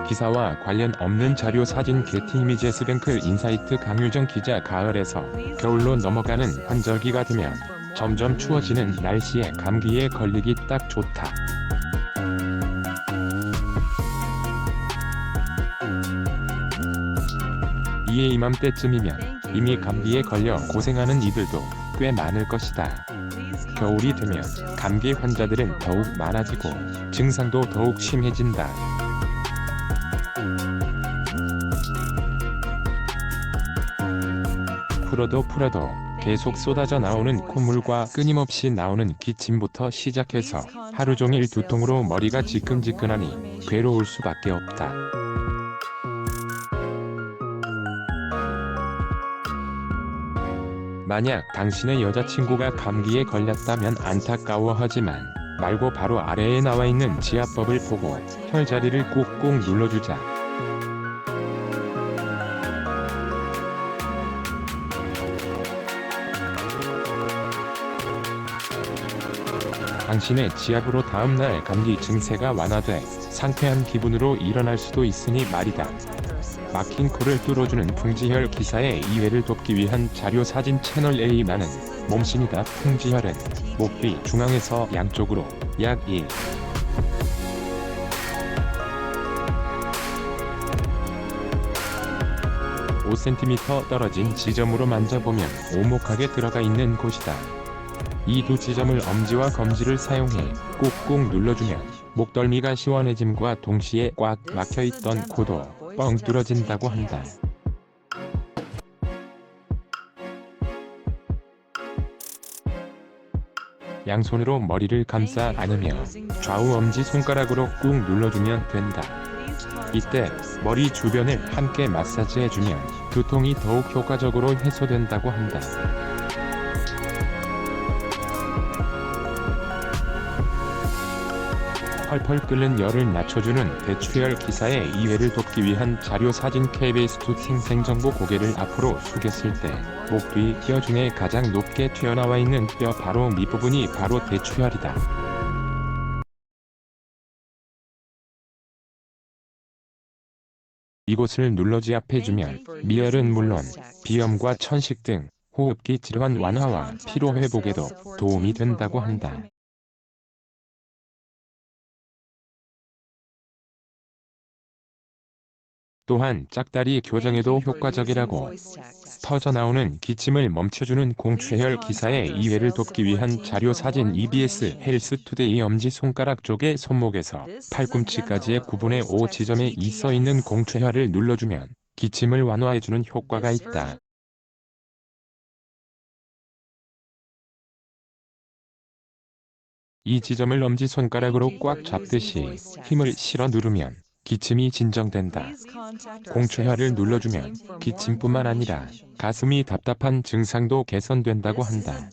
기사와 관련 없는 자료 사진 게티 이미제스뱅크 인사이트 강유정 기자. 가을에서 겨울로 넘어가는 환절기가 되면 점점 추워지는 날씨에 감기에 걸리기 딱 좋다. 이에 이맘때쯤이면 이미 감기에 걸려 고생하는 이들도 꽤 많을 것이다. 겨울이 되면 감기 환자들은 더욱 많아지고 증상도 더욱 심해진다. 풀어도 계속 쏟아져 나오는 콧물과 끊임없이 나오는 기침부터 시작해서 하루 종일 두통으로 머리가 지끈지끈하니 괴로울 수밖에 없다. 만약 당신의 여자친구가 감기에 걸렸다면 안타까워하지만 말고 바로 아래에 나와 있는 지압법을 보고 혈자리를 꾹꾹 눌러주자. 당신의 지압으로 다음날 감기 증세가 완화돼 상쾌한 기분으로 일어날 수도 있으니 말이다. 막힌 코를 뚫어주는 풍지혈 기사의 이외를 돕기 위한 자료 사진 채널 A. 나는 몸신이다. 풍지혈은 목 뒤 중앙에서 양쪽으로 약 5cm 떨어진 지점으로 만져보면 오목하게 들어가 있는 곳이다. 이 두 지점을 엄지와 검지를 사용해 꾹꾹 눌러주면 목덜미가 시원해짐과 동시에 꽉 막혀있던 코도 뻥 뚫어진다고 한다. 양손으로 머리를 감싸 안으며 좌우 엄지손가락으로 꾹 눌러주면 된다. 이때 머리 주변을 함께 마사지해주면 두통이 더욱 효과적으로 해소된다고 한다. 펄펄 끓는 열을 낮춰주는 대추혈 기사의 이외를 돕기 위한 자료 사진 KBS2 생생정보. 고개를 앞으로 숙였을 때 목 뒤 뼈 중에 가장 높게 튀어나와 있는 뼈 바로 밑부분이 바로 대추혈이다. 이곳을 눌러 지압해주면 미열은 물론 비염과 천식 등 호흡기 질환 완화와 피로 회복에도 도움이 된다고 한다. 또한 짝다리 교정에도 효과적이라고. 터져나오는 기침을 멈춰주는 공추혈 기사의 이외를 돕기 위한 자료 사진 EBS 헬스투데이. 엄지손가락 쪽의 손목에서 팔꿈치까지의 9분의 5 지점에 있어 있는 공추혈을 눌러주면 기침을 완화해주는 효과가 있다. 이 지점을 엄지손가락으로 꽉 잡듯이 힘을 실어 누르면 기침이 진정된다. 공추혈을 눌러주면 기침뿐만 아니라 가슴이 답답한 증상도 개선된다고 한다.